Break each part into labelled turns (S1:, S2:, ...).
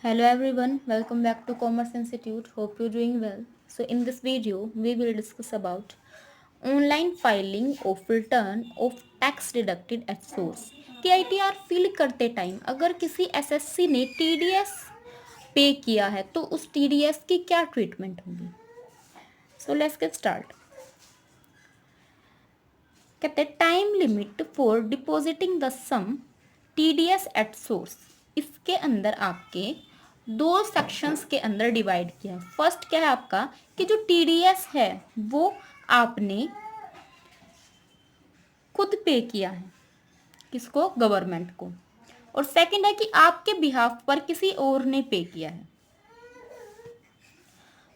S1: Hello everyone, welcome back to Commerce Institute. Hope you're doing well. So in this video, we will discuss about online filing of return of tax deducted at source. कि ITR fill करते time अगर किसी SSC ने TDS पे किया है तो उस TDS की क्या ट्रीटमेंट होगी. So let's get start. कहते हैं time limit for depositing the sum TDS at source. इसके अंदर आपके दो सेक्शंस के अंदर डिवाइड किया. फर्स्ट क्या है आपका कि जो TDS है वो आपने खुद पे किया है. किसको? गवर्नमेंट को. और सेकंड है कि आपके बिहाफ पर किसी और ने पे किया है.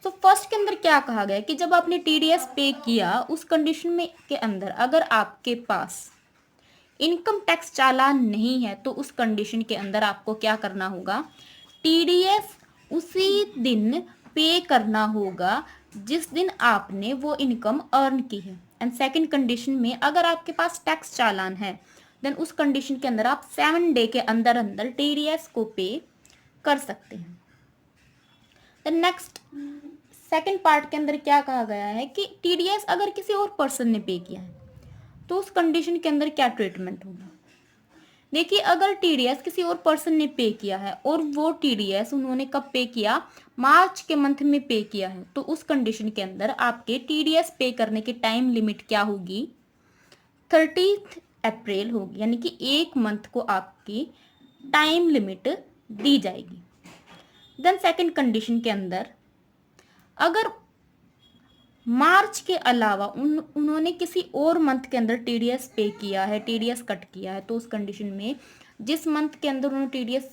S1: तो फर्स्ट के अंदर क्या कहा गया कि जब आपने TDS पे किया उस कंडीशन में के अंदर अगर आपके पास इनकम टैक्स चालान नहीं है तो उस कंडीशन के अंदर आपको क्या करना होगा. TDS उसी दिन पे करना होगा जिस दिन आपने वो इनकम अर्न की है. एंड सेकंड कंडीशन में अगर आपके पास टैक्स चालान है देन उस कंडीशन के अंदर आप 7 डे के अंदर अंदर TDS को पे कर सकते हैं. देन नेक्स्ट सेकंड पार्ट के अंदर क्या कहा गया है कि TDS अगर किसी और पर्सन ने पे किया है तो उस कंडीशन के अंदर क्या ट्रीटमेंट होगा. देखिए अगर TDS किसी और पर्सन ने पे किया है और वो TDS उन्होंने कब पे किया, मार्च के मंथ में पे किया है, तो उस कंडीशन के अंदर आपके TDS पे करने की टाइम लिमिट क्या होगी, 30 अप्रैल होगी. यानी कि एक मंथ को आपकी टाइम लिमिट दी जाएगी. देन सेकंड कंडीशन के अंदर अगर मार्च के अलावा उन्होंने किसी और मंथ के अंदर TDS पे किया है, TDS कट किया है, तो उस कंडीशन में जिस मंथ के अंदर उन्होंने TDS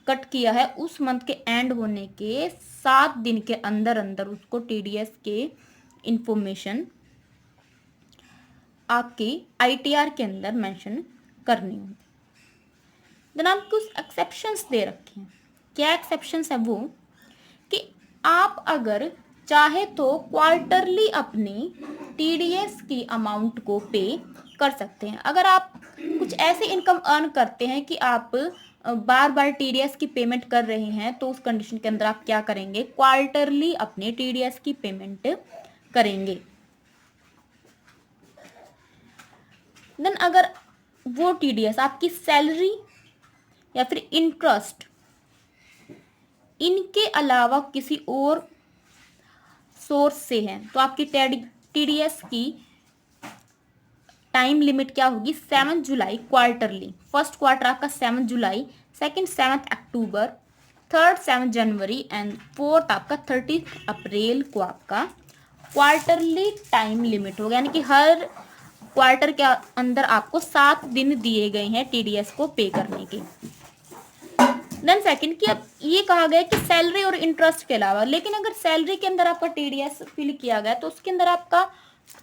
S1: कट किया है उस मंथ के एंड होने के 7 दिन के अंदर अंदर उसको TDS के इंफॉर्मेशन आपकी ITR के अंदर मेंशन करनी होगी. देन आपको कुछ एक्सेप्शंस दे रखे हैं. क्या एक्सेप्शंस है वो कि आप अगर चाहे तो क्वार्टरली अपनी TDS की अमाउंट को पे कर सकते हैं. अगर आप कुछ ऐसे इनकम अर्न करते हैं कि आप बार बार TDS की पेमेंट कर रहे हैं तो उस कंडीशन के अंदर आप क्या करेंगे, क्वार्टरली अपने TDS की पेमेंट करेंगे. देन अगर वो TDS आपकी सैलरी या फिर इंटरेस्ट इनके अलावा किसी और सोर्स से है तो आपकी TDS की टाइम लिमिट क्या होगी, 7 जुलाई क्वार्टरली. फर्स्ट क्वार्टर आपका 7 जुलाई, सेकंड 7 अक्टूबर, थर्ड 7 जनवरी एंड फोर्थ आपका 30 अप्रैल को आपका क्वार्टरली टाइम लिमिट होगा. यानी कि हर क्वार्टर के अंदर आपको 7 दिन दिए गए हैं TDS को पे करने के. देन सेकंड कि अब ये कहा गया कि सैलरी और इंटरेस्ट के अलावा, लेकिन अगर सैलरी के अंदर आपका TDS फिल किया गया तो उसके अंदर आपका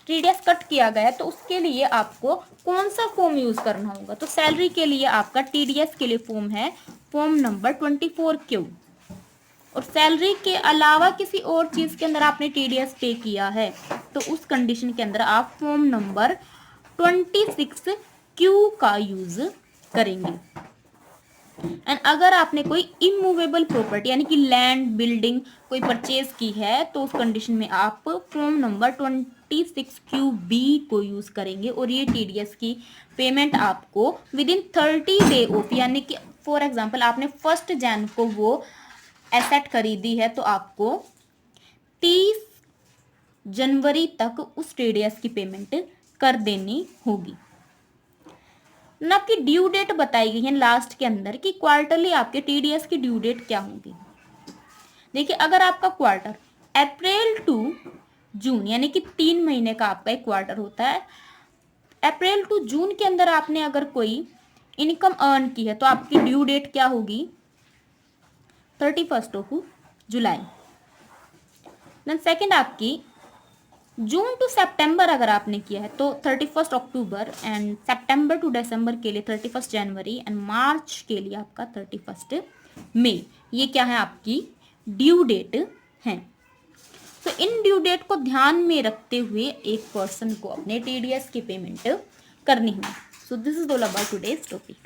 S1: TDS कट किया गया तो उसके लिए आपको कौन सा फॉर्म यूज करना होगा. तो सैलरी के लिए आपका TDS के लिए फॉर्म है फॉर्म नंबर 24Q. और सैलरी के अलावा किसी और चीज के अंदर आपने TDS पे किया है तो उस कंडीशन के अंदर आप फॉर्म नंबर 26Q का यूज करेंगे. एंड अगर आपने कोई इमूवेबल प्रॉपर्टी यानी कि लैंड बिल्डिंग कोई परचेज की है तो उस कंडीशन में आप फॉर्म नंबर 26QB को यूज करेंगे. और ये TDS की पेमेंट आपको विद इन 30 डे ऑफ, यानी कि फॉर एग्जांपल आपने 1 जन को वो एसेट खरीदी है तो आपको 30 जनवरी तक उस TDS की पेमेंट कर देनी होगी. ना आपकी ड्यू डेट बताई गई है लास्ट के अंदर कि क्वार्टरली आपके TDS की ड्यू डेट क्या होगी. देखिए अगर आपका क्वार्टर अप्रैल टू जून यानी कि 3 महीने का आपका एक क्वार्टर होता है, अप्रैल टू जून के अंदर आपने अगर कोई इनकम अर्न की है तो आपकी ड्यू डेट क्या होगी, 31 जुलाई. देन सेकेंड आपकी जून टू सितंबर अगर आपने किया है तो 31 अक्टूबर एंड सितंबर टू दिसंबर के लिए 31 जनवरी एंड मार्च के लिए आपका 31 मई. ये क्या है, आपकी ड्यू डेट है. तो इन ड्यू डेट को ध्यान में रखते हुए एक पर्सन को अपने TDS की पेमेंट करनी होगी. So this is all about today's topic.